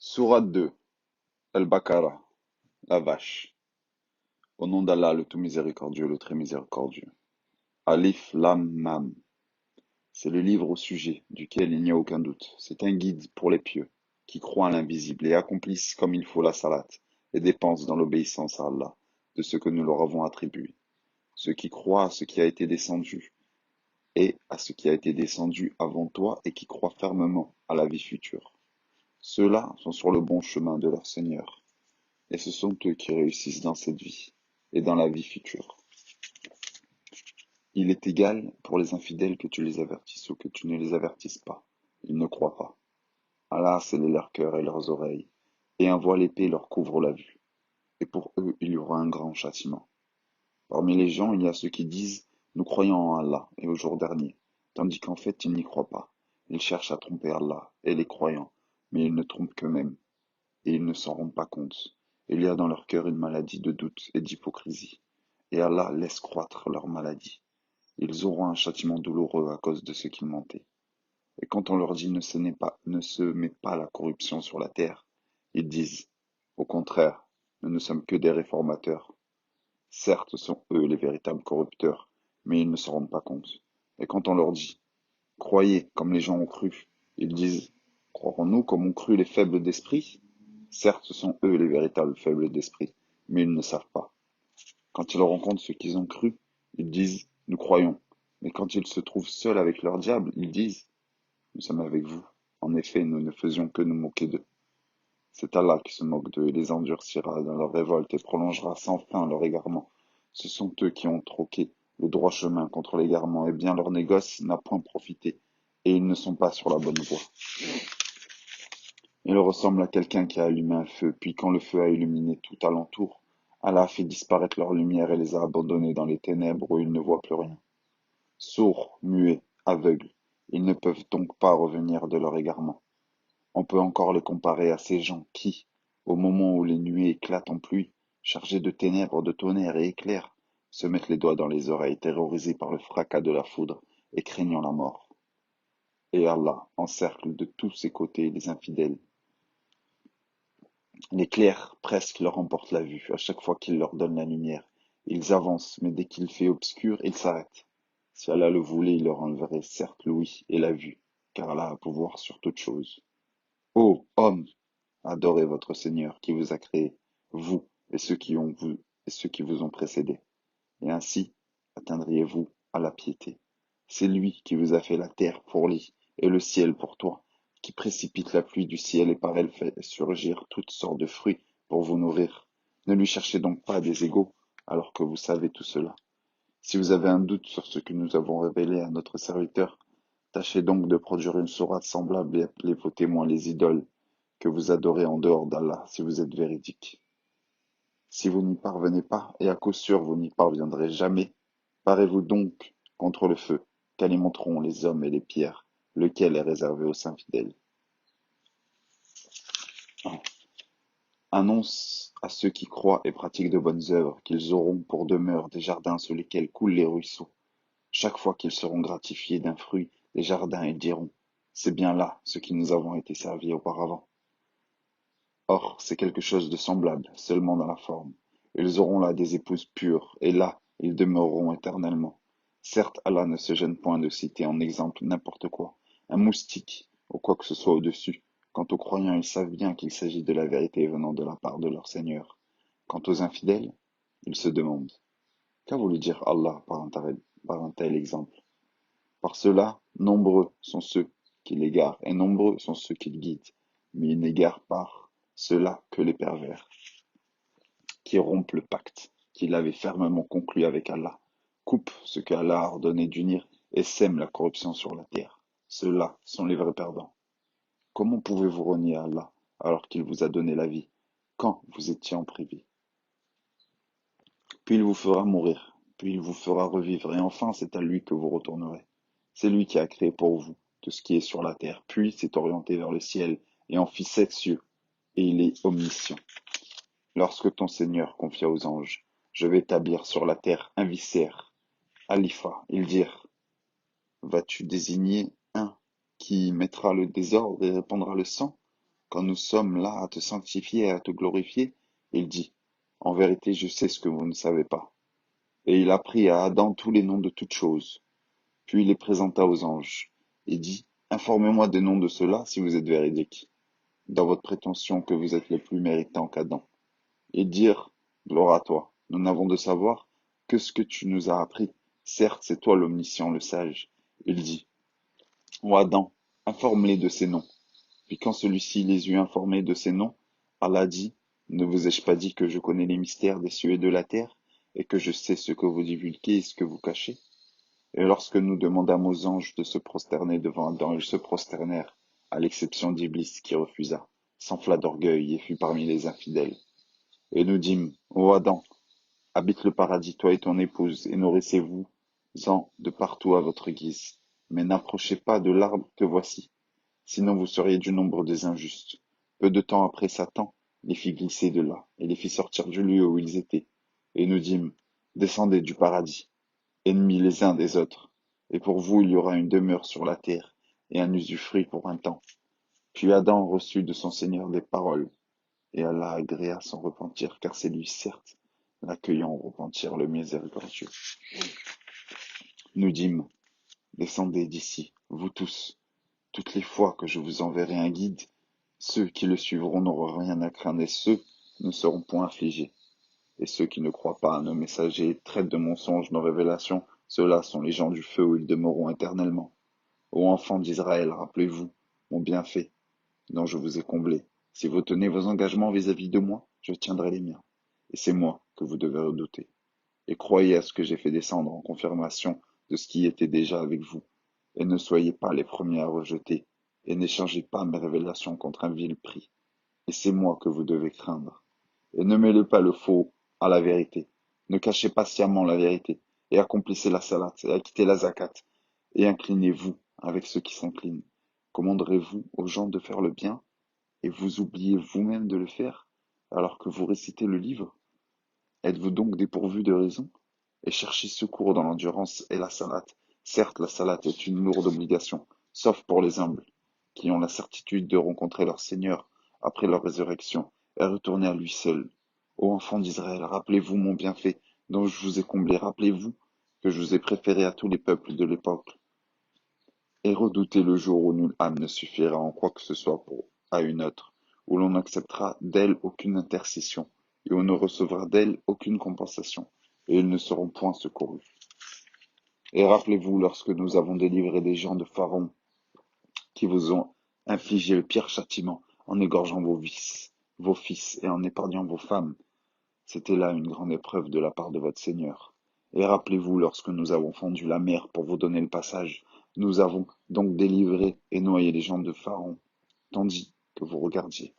Sourate 2, Al-Baqarah, la vache. Au nom d'Allah, le tout miséricordieux, le très miséricordieux. Alif Lam Mam. C'est le livre au sujet duquel il n'y a aucun doute. C'est un guide pour les pieux, qui croient à l'invisible et accomplissent comme il faut la salate, et dépensent dans l'obéissance à Allah, de ce que nous leur avons attribué. Ceux qui croient à ce qui a été descendu, et à ce qui a été descendu avant toi, et qui croient fermement à la vie future. Ceux-là sont sur le bon chemin de leur Seigneur. Et ce sont eux qui réussissent dans cette vie et dans la vie future. Il est égal pour les infidèles que tu les avertisses ou que tu ne les avertisses pas. Ils ne croient pas. Allah a scellé leur cœur et leurs oreilles, et un voile épais leur couvre la vue. Et pour eux, il y aura un grand châtiment. Parmi les gens, il y a ceux qui disent nous croyons en Allah et au jour dernier, tandis qu'en fait, ils n'y croient pas. Ils cherchent à tromper Allah et les croyants, mais ils ne trompent qu'eux-mêmes, et ils ne s'en rendent pas compte. Il y a dans leur cœur une maladie de doute et d'hypocrisie, et Allah laisse croître leur maladie. Ils auront un châtiment douloureux à cause de ce qu'ils mentaient. Et quand on leur dit ne se met pas la corruption sur la terre, ils disent, au contraire, nous ne sommes que des réformateurs. Certes, ce sont eux les véritables corrupteurs, mais ils ne se rendent pas compte. Et quand on leur dit, croyez comme les gens ont cru, ils disent, croirons-nous comme ont cru les faibles d'esprit? Certes, ce sont eux les véritables faibles d'esprit, mais ils ne savent pas. Quand ils rencontrent ceux qu'ils ont cru, ils disent nous croyons. Mais quand ils se trouvent seuls avec leur diable, ils disent nous sommes avec vous. En effet, nous ne faisions que nous moquer d'eux. C'est Allah qui se moque d'eux et les endurcira dans leur révolte et prolongera sans fin leur égarement. Ce sont eux qui ont troqué le droit chemin contre l'égarement, et bien leur négoce n'a point profité, et ils ne sont pas sur la bonne voie. Ils ressemblent à quelqu'un qui a allumé un feu, puis quand le feu a illuminé tout alentour, Allah a fait disparaître leur lumière et les a abandonnés dans les ténèbres où ils ne voient plus rien. Sourds, muets, aveugles, ils ne peuvent donc pas revenir de leur égarement. On peut encore les comparer à ces gens qui, au moment où les nuées éclatent en pluie, chargées de ténèbres, de tonnerre et éclairs, se mettent les doigts dans les oreilles, terrorisés par le fracas de la foudre et craignant la mort. Et Allah encercle de tous ses côtés les infidèles. L'éclair presque leur emporte la vue à chaque fois qu'il leur donne la lumière. Ils avancent, mais dès qu'il fait obscur, ils s'arrêtent. Si Allah le voulait, il leur enverrait certes l'ouïe et la vue, car Allah a pouvoir sur toute chose. Ô hommes, adorez votre Seigneur qui vous a créé, vous et ceux qui vous ont précédés, et ainsi atteindriez-vous à la piété. C'est lui qui vous a fait la terre pour lit et le ciel pour toi, qui précipite la pluie du ciel et par elle fait surgir toutes sortes de fruits pour vous nourrir. Ne lui cherchez donc pas des égaux, alors que vous savez tout cela. Si vous avez un doute sur ce que nous avons révélé à notre serviteur, tâchez donc de produire une sourate semblable et appelez vos témoins les idoles que vous adorez en dehors d'Allah, si vous êtes véridiques. Si vous n'y parvenez pas, et à coup sûr vous n'y parviendrez jamais, parez-vous donc contre le feu, qu'alimenteront les hommes et les pierres, lequel est réservé aux saints fidèles. Annonce à ceux qui croient et pratiquent de bonnes œuvres qu'ils auront pour demeure des jardins sous lesquels coulent les ruisseaux. Chaque fois qu'ils seront gratifiés d'un fruit des jardins, ils diront, c'est bien là ce qui nous avons été servis auparavant. Or, c'est quelque chose de semblable, seulement dans la forme. Ils auront là des épouses pures, et là, ils demeureront éternellement. Certes, Allah ne se gêne point de citer en exemple n'importe quoi, un moustique, ou quoi que ce soit au-dessus. Quant aux croyants, ils savent bien qu'il s'agit de la vérité venant de la part de leur Seigneur. Quant aux infidèles, ils se demandent, qu'a voulu dire Allah par un tel exemple? Par cela, nombreux sont ceux qui l'égarent, et nombreux sont ceux qui le guident, mais ils n'égarent par cela que les pervers, qui rompent le pacte qu'ils avaient fermement conclu avec Allah, coupent ce que Allah a ordonné d'unir et sèment la corruption sur la terre. Ceux-là sont les vrais perdants. Comment pouvez-vous renier Allah alors qu'il vous a donné la vie, quand vous étiez en privé? Puis il vous fera mourir, puis il vous fera revivre, et enfin c'est à lui que vous retournerez. C'est lui qui a créé pour vous tout ce qui est sur la terre, puis s'est orienté vers le ciel et en fit 7 cieux, et il est omniscient. Lorsque ton Seigneur confia aux anges, je vais établir sur la terre un vicaire, Khalifa, ils dirent, vas-tu désigner un qui mettra le désordre et répandra le sang? quand nous sommes là à te sanctifier et à te glorifier? Il dit, en vérité, je sais ce que vous ne savez pas. Et il apprit à Adam tous les noms de toutes choses. Puis il les présenta aux anges, et dit, informez-moi des noms de ceux-là si vous êtes véridiques, dans votre prétention que vous êtes les plus méritants qu'Adam. Et dire, gloire à toi, nous n'avons de savoir que ce que tu nous as appris. Certes, c'est toi l'omniscient, le sage. Il dit, ô Adam, informe-les de ces noms. Puis quand celui-ci les eut informés de ces noms, Allah dit, ne vous ai-je pas dit que je connais les mystères des cieux et de la terre, et que je sais ce que vous divulguez et ce que vous cachez? Et lorsque nous demandâmes aux anges de se prosterner devant Adam, ils se prosternèrent, à l'exception d'Iblis qui refusa, s'enfla d'orgueil et fut parmi les infidèles. Et nous dîmes, ô Adam, habite le paradis, toi et ton épouse, et nourrissez-vous-en de partout à votre guise. Mais n'approchez pas de l'arbre que voici, sinon vous seriez du nombre des injustes. Peu de temps après, Satan les fit glisser de là, et les fit sortir du lieu où ils étaient. Et nous dîmes, descendez du paradis, ennemis les uns des autres. Et pour vous, il y aura une demeure sur la terre, et un usufruit pour un temps. Puis Adam reçut de son Seigneur des paroles, et Allah agréa son repentir, car c'est lui, certes, l'accueillant au repentir, le miséricordieux. Nous dîmes, descendez d'ici, vous tous, toutes les fois que je vous enverrai un guide, ceux qui le suivront n'auront rien à craindre, et ceux ne seront point affligés. Et ceux qui ne croient pas à nos messagers et traitent de mensonges nos révélations, ceux-là sont les gens du feu où ils demeureront éternellement. Ô enfants d'Israël, rappelez-vous mon bienfait dont je vous ai comblé. Si vous tenez vos engagements vis-à-vis de moi, je tiendrai les miens. Et c'est moi que vous devez redouter. Et croyez à ce que j'ai fait descendre en confirmation de ce qui était déjà avec vous. Et ne soyez pas les premiers à rejeter, et n'échangez pas mes révélations contre un vil prix. Et c'est moi que vous devez craindre. Et ne mêlez pas le faux à la vérité. Ne cachez pas sciemment la vérité, et accomplissez la salat, et acquittez la zakat, et inclinez-vous avec ceux qui s'inclinent. Commanderez-vous aux gens de faire le bien, et vous oubliez vous-même de le faire, alors que vous récitez le livre? Êtes-vous donc dépourvu de raison? Et cherchez secours dans l'endurance et la salat. Certes, la salat est une lourde obligation, sauf pour les humbles, qui ont la certitude de rencontrer leur Seigneur après leur résurrection et retourner à lui seul. Ô enfants d'Israël, rappelez-vous mon bienfait dont je vous ai comblé. Rappelez-vous que je vous ai préféré à tous les peuples de l'époque. Et redoutez le jour où nulle âme ne suffira en quoi que ce soit à une autre, où l'on n'acceptera d'elle aucune intercession, et où on ne recevra d'elle aucune compensation, et ils ne seront point secourus. Et rappelez-vous lorsque nous avons délivré des gens de Pharaon, qui vous ont infligé le pire châtiment, en égorgeant vos fils, et en épargnant vos femmes. C'était là une grande épreuve de la part de votre Seigneur. Et rappelez-vous lorsque nous avons fendu la mer pour vous donner le passage, nous avons donc délivré et noyé les gens de Pharaon, tandis que vous regardiez.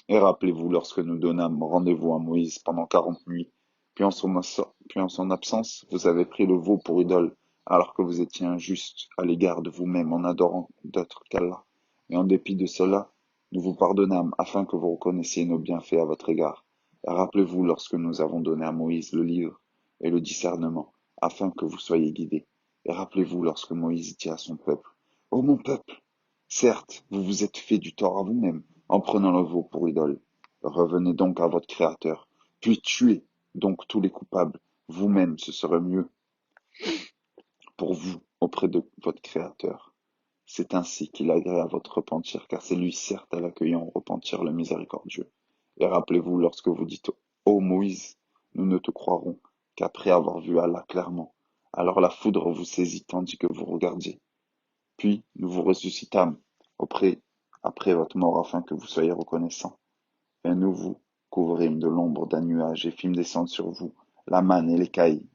Et rappelez-vous lorsque nous donnâmes rendez-vous à Moïse pendant 40 nuits, puis en son absence, vous avez pris le veau pour idole, alors que vous étiez injuste à l'égard de vous-même en adorant d'autres qu'Allah. Et en dépit de cela, nous vous pardonnâmes afin que vous reconnaissiez nos bienfaits à votre égard. Et rappelez-vous lorsque nous avons donné à Moïse le livre et le discernement, afin que vous soyez guidés. Et rappelez-vous lorsque Moïse dit à son peuple, ô mon peuple, certes, vous vous êtes fait du tort à vous-même en prenant le veau pour idole. Revenez donc à votre Créateur, puis tuez donc tous les coupables. Vous-même, ce serait mieux pour vous auprès de votre Créateur. C'est ainsi qu'il agrée à votre repentir, car c'est lui certes à l'accueillant au repentir le miséricordieux. Et rappelez-vous lorsque vous dites, ô Moïse, nous ne te croirons qu'après avoir vu Allah clairement. Alors la foudre vous saisit tandis que vous regardiez. Puis nous vous ressuscitâmes auprès, après votre mort afin que vous soyez reconnaissants. Et nous vous couvrîmes de l'ombre d'un nuage et fîmes descendre sur vous la manne et l'écaille.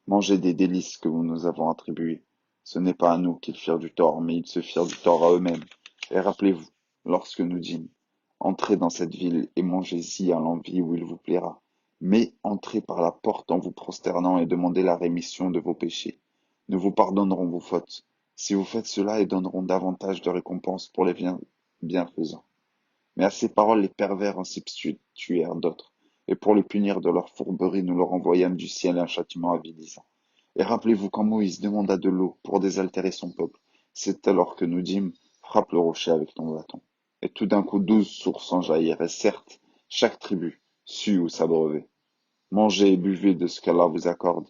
Mangez des délices que nous nous avons attribuées. Ce n'est pas à nous qu'ils firent du tort, mais ils se firent du tort à eux-mêmes. Et rappelez-vous, lorsque nous dîmes, entrez dans cette ville et mangez-y à l'envi où il vous plaira. Mais entrez par la porte en vous prosternant et demandez la rémission de vos péchés. Nous vous pardonnerons vos fautes, si vous faites cela et donnerons davantage de récompenses pour les bienfaisants. Mais à ces paroles, les pervers en substituèrent d'autres, et pour les punir de leur fourberie, nous leur envoyâmes du ciel un châtiment avilissant. Et rappelez-vous quand Moïse demanda de l'eau pour désaltérer son peuple, c'est alors que nous dîmes, frappe le rocher avec ton bâton. Et tout d'un coup 12 sources en jaillirent, et certes, chaque tribu sut où s'abreuver. Mangez et buvez de ce qu'Allah vous accorde,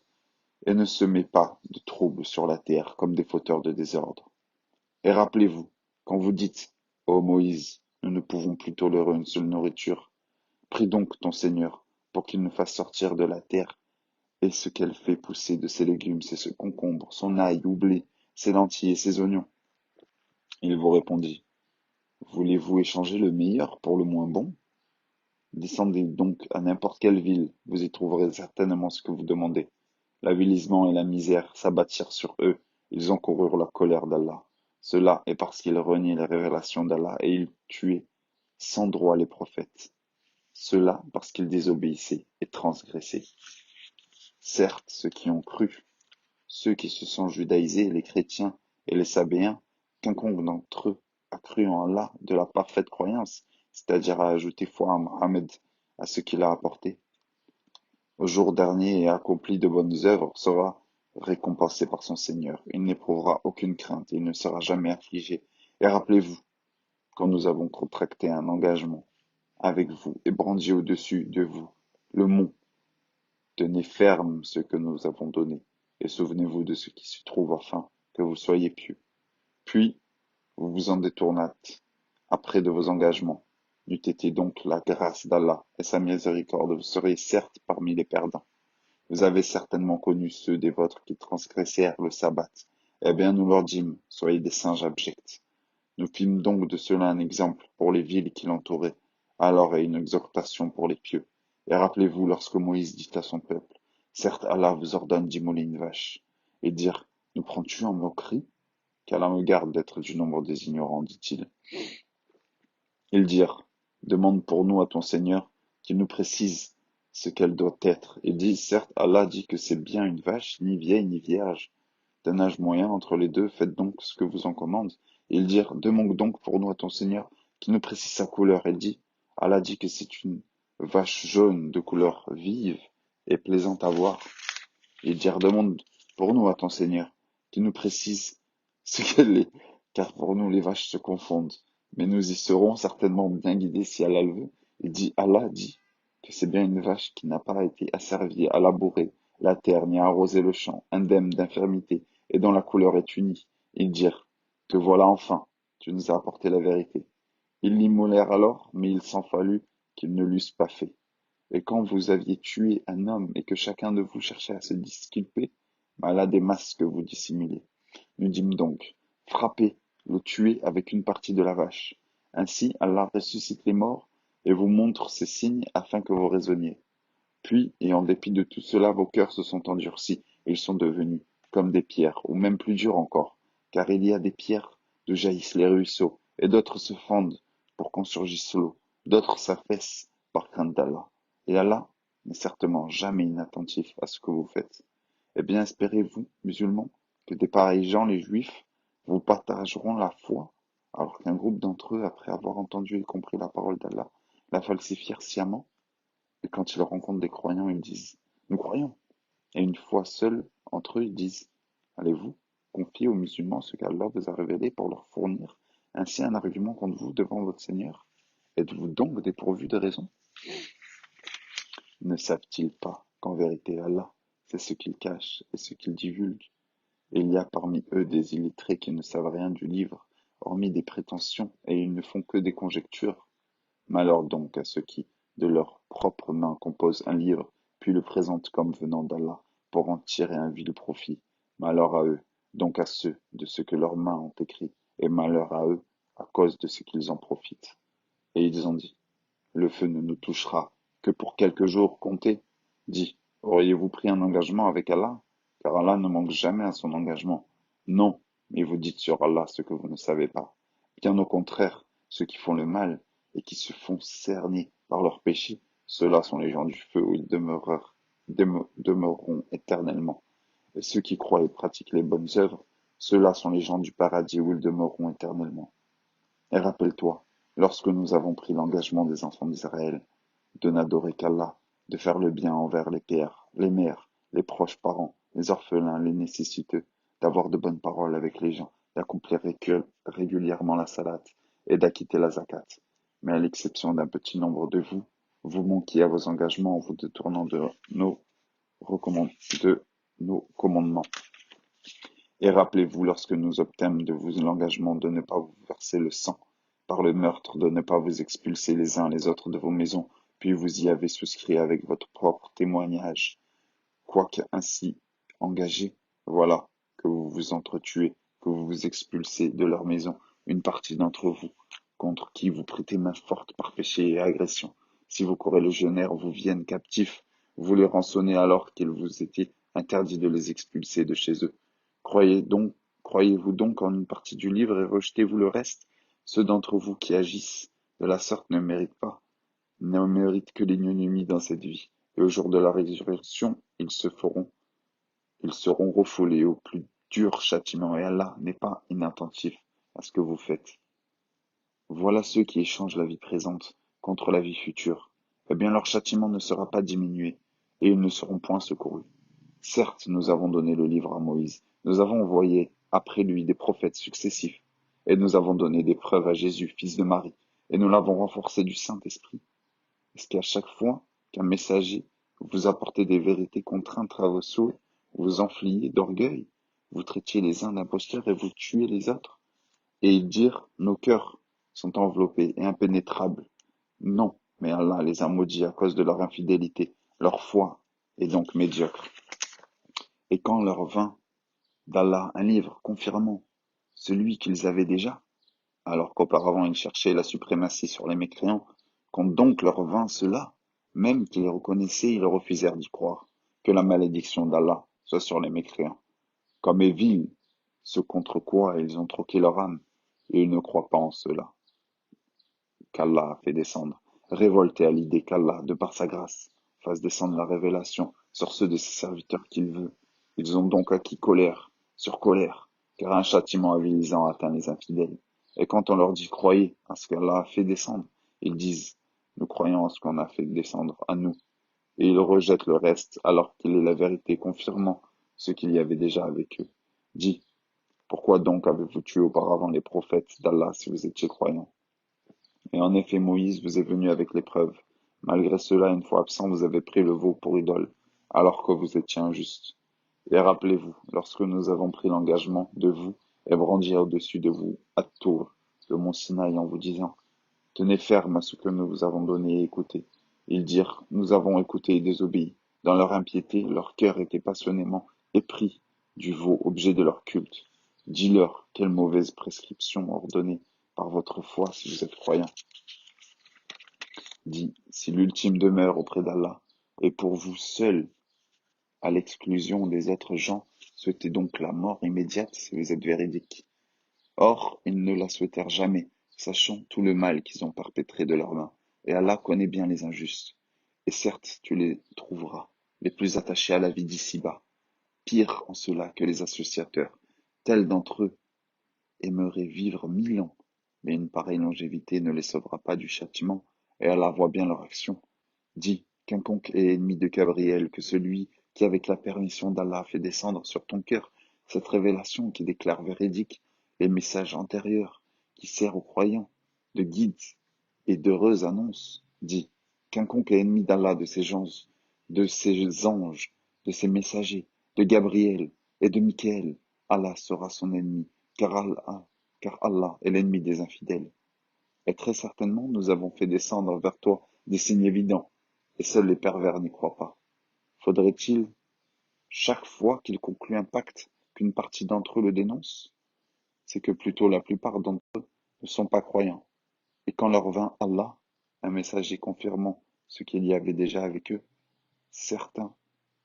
et ne semez pas de troubles sur la terre comme des fauteurs de désordre. Et rappelez-vous, quand vous dites, ô Moïse, nous ne pouvons plus tolérer une seule nourriture, prie donc ton Seigneur pour qu'il nous fasse sortir de la terre et ce qu'elle fait pousser de ses légumes, ses concombres, son ail ou blé, ses lentilles et ses oignons. Il vous répondit, voulez-vous échanger le meilleur pour le moins bon? Descendez donc à n'importe quelle ville, vous y trouverez certainement ce que vous demandez. L'avilissement et la misère s'abattirent sur eux, ils encoururent la colère d'Allah. Cela est parce qu'ils reniaient les révélations d'Allah et ils tuaient sans droit les prophètes. Cela parce qu'ils désobéissaient et transgressaient. Certes, ceux qui ont cru, ceux qui se sont judaïsés, les chrétiens et les sabéens, quiconque d'entre eux a cru en Allah de la parfaite croyance, c'est-à-dire à ajouter foi à Mohammed, à ce qu'il a apporté, au jour dernier et accompli de bonnes œuvres, sera récompensé par son Seigneur. Il n'éprouvera aucune crainte, il ne sera jamais affligé. Et rappelez-vous, quand nous avons contracté un engagement avec vous et brandi au-dessus de vous le mont, tenez ferme ce que nous avons donné, et souvenez-vous de ce qui se trouve afin que vous soyez pieux. Puis, vous vous en détournâtes, après de vos engagements. N'eût été donc la grâce d'Allah et sa miséricorde, vous seriez certes parmi les perdants. Vous avez certainement connu ceux des vôtres qui transgressèrent le sabbat. Eh bien, nous leur dîmes, soyez des singes abjects. Nous fîmes donc de cela un exemple pour les villes qui l'entouraient, alors et une exhortation pour les pieux. Et rappelez-vous lorsque Moïse dit à son peuple, certes Allah vous ordonne d'immoler une vache, et dire, nous prends-tu en moquerie? Qu'Allah me garde d'être du nombre des ignorants, dit-il. Ils dirent, demande pour nous à ton Seigneur qu'il nous précise ce qu'elle doit être. Ils disent, certes, Allah dit que c'est bien une vache, ni vieille ni vierge, d'un âge moyen entre les deux, faites donc ce que vous en commande. Et ils dirent, demande donc pour nous à ton Seigneur qu'il nous précise sa couleur. Elle dit, Allah dit que c'est une vache jaune de couleur vive et plaisante à voir. Ils dirent, demande pour nous à ton Seigneur qu'il nous précise ce qu'elle est, car pour nous les vaches se confondent. Mais nous y serons certainement bien guidés si Allah le veut. Allah dit que c'est bien une vache qui n'a pas été asservie à labourer la terre ni à arroser le champ, indemne d'infirmité, et dont la couleur est unie. Ils dirent, te voilà enfin, tu nous as apporté la vérité. Ils l'immolèrent alors, mais il s'en fallut qu'ils ne l'eussent pas fait. Et quand vous aviez tué un homme et que chacun de vous cherchait à se disculper, voilà des masques que vous dissimulez. Nous dîmes donc, frappez, le tuez avec une partie de la vache. Ainsi, Allah ressuscite les morts et vous montre ces signes afin que vous raisonniez. Puis, et en dépit de tout cela, vos cœurs se sont endurcis, et ils sont devenus comme des pierres, ou même plus durs encore, car il y a des pierres d'où jaillissent les ruisseaux, et d'autres se fendent pour qu'on surgisse l'eau, d'autres s'affaissent par crainte d'Allah. Et Allah n'est certainement jamais inattentif à ce que vous faites. Eh bien, espérez-vous, musulmans, que des pareils gens, les juifs, vous partageront la foi, alors qu'un groupe d'entre eux, après avoir entendu et compris la parole d'Allah, la falsifièrent sciemment? Et quand ils rencontrent des croyants, ils disent, nous croyons. Et une fois seuls entre eux, ils disent, allez-vous confier aux musulmans ce qu'Allah vous a révélé pour leur fournir ainsi un argument contre vous devant votre Seigneur? Êtes-vous donc dépourvus de raison? Ne savent-ils pas qu'en vérité Allah, c'est ce qu'ils cachent et ce qu'ils divulguent? Et il y a parmi eux des illettrés qui ne savent rien du livre, hormis des prétentions, et ils ne font que des conjectures. Malheur donc à ceux qui, de leurs propres mains, composent un livre, puis le présentent comme venant d'Allah, pour en tirer un vil profit. Malheur à eux, donc à ceux de ce que leurs mains ont écrit, et malheur à eux, à cause de ce qu'ils en profitent. Et ils ont dit, le feu ne nous touchera que pour quelques jours comptés. Dis, auriez-vous pris un engagement avec Allah? Car Allah ne manque jamais à son engagement. Non, mais vous dites sur Allah ce que vous ne savez pas. Bien au contraire, ceux qui font le mal et qui se font cerner par leurs péchés, ceux-là sont les gens du feu où ils demeureront éternellement. Et ceux qui croient et pratiquent les bonnes œuvres, ceux-là sont les gens du paradis où ils demeureront éternellement. Et rappelle-toi, lorsque nous avons pris l'engagement des enfants d'Israël de n'adorer qu'Allah, de faire le bien envers les pères, les mères, les proches parents, les orphelins, les nécessiteux, d'avoir de bonnes paroles avec les gens, d'accomplir régulièrement la salate, et d'acquitter la zakat. Mais à l'exception d'un petit nombre de vous, vous manquiez à vos engagements en vous détournant de nos commandements. Et rappelez-vous, lorsque nous obtîmes de vous l'engagement de ne pas vous verser le sang par le meurtre, de ne pas vous expulser les uns les autres de vos maisons, puis vous y avez souscrit avec votre propre témoignage. Quoique ainsi engagés, voilà que vous vous entretuez, que vous vous expulsez de leur maison une partie d'entre vous, contre qui vous prêtez main forte par péché et agression. Si vos corélégionnaires vous viennent captifs, vous les rançonnez alors qu'il vous était interdit de les expulser de chez eux. Croyez-vous donc en une partie du livre et rejetez-vous le reste? Ceux d'entre vous qui agissent de la sorte ne méritent que l'ignominie dans cette vie, et au jour de la résurrection, ils seront refoulés au plus dur châtiment, et Allah n'est pas inattentif à ce que vous faites. Voilà ceux qui échangent la vie présente contre la vie future. Eh bien, leur châtiment ne sera pas diminué, et ils ne seront point secourus. Certes, nous avons donné le livre à Moïse, nous avons envoyé après lui des prophètes successifs, et nous avons donné des preuves à Jésus, fils de Marie, et nous l'avons renforcé du Saint-Esprit. Est-ce qu'à chaque fois qu'un messager vous apportait des vérités contraintes à vos souhaits, vous enfliez d'orgueil, vous traitiez les uns d'imposteurs et vous tuiez les autres? Et ils dirent, nos cœurs sont enveloppés et impénétrables. Non, mais Allah les a maudits à cause de leur infidélité. Leur foi est donc médiocre. Et quand leur vint d'Allah un livre confirmant celui qu'ils avaient déjà, alors qu'auparavant ils cherchaient la suprématie sur les mécréants, quand donc leur vint cela, même qu'ils reconnaissaient, ils refusèrent d'y croire. Que la malédiction d'Allah soit sur les mécréants. Comme est vil ce contre quoi ils ont troqué leur âme, et ils ne croient pas en cela qu'Allah a fait descendre, révoltés à l'idée qu'Allah, de par sa grâce, fasse descendre la révélation sur ceux de ses serviteurs qu'il veut. Ils ont donc acquis colère sur colère, car un châtiment avilisant atteint les infidèles. Et quand on leur dit croyez à ce qu'Allah a fait descendre, ils disent nous croyons à ce qu'on a fait descendre à nous. Et ils rejettent le reste alors qu'il est la vérité confirmant ce qu'il y avait déjà avec eux. Dis, pourquoi donc avez-vous tué auparavant les prophètes d'Allah si vous étiez croyants? Et en effet, Moïse vous est venu avec l'épreuve. Malgré cela, une fois absent, vous avez pris le veau pour idole, alors que vous étiez injuste. Et rappelez-vous, lorsque nous avons pris l'engagement de vous et brandi au-dessus de vous, à Tour, le mont Sinaï, en vous disant, tenez ferme à ce que nous vous avons donné et écoutez. Ils dirent, nous avons écouté et désobéi. Dans leur impiété, leur cœur était passionnément épris du veau, objet de leur culte. Dis-leur, quelle mauvaise prescription ordonnée par votre foi si vous êtes croyants. Dis, si l'ultime demeure auprès d'Allah est pour vous seul, à l'exclusion des autres gens, souhaitez donc la mort immédiate si vous êtes véridique. Or, ils ne la souhaitèrent jamais, sachant tout le mal qu'ils ont perpétré de leurs mains. Et Allah connaît bien les injustes. Et certes, tu les trouveras, les plus attachés à la vie d'ici-bas, pires en cela que les associateurs. Tels d'entre eux aimeraient vivre 1000 ans, mais une pareille longévité ne les sauvera pas du châtiment, et Allah voit bien leur action. Dis, quiconque est ennemi de Gabriel, que celui qui, avec la permission d'Allah, fait descendre sur ton cœur cette révélation qui déclare véridique les messages antérieurs, qui sert aux croyants de guide et d'heureuse annonce. Dis, quiconque est ennemi d'Allah, de ses anges, de ses messagers, de Gabriel et de Michael, Allah sera son ennemi, car Allah est l'ennemi des infidèles. Et très certainement, nous avons fait descendre vers toi des signes évidents, et seuls les pervers n'y croient pas. Faudrait-il, chaque fois qu'ils concluent un pacte, qu'une partie d'entre eux le dénonce? C'est que plutôt la plupart d'entre eux ne sont pas croyants. Et quand leur vint Allah, un messager confirmant ce qu'il y avait déjà avec eux, certains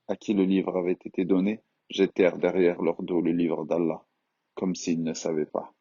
à qui le livre avait été donné jetèrent derrière leur dos le livre d'Allah, comme s'ils ne savaient pas.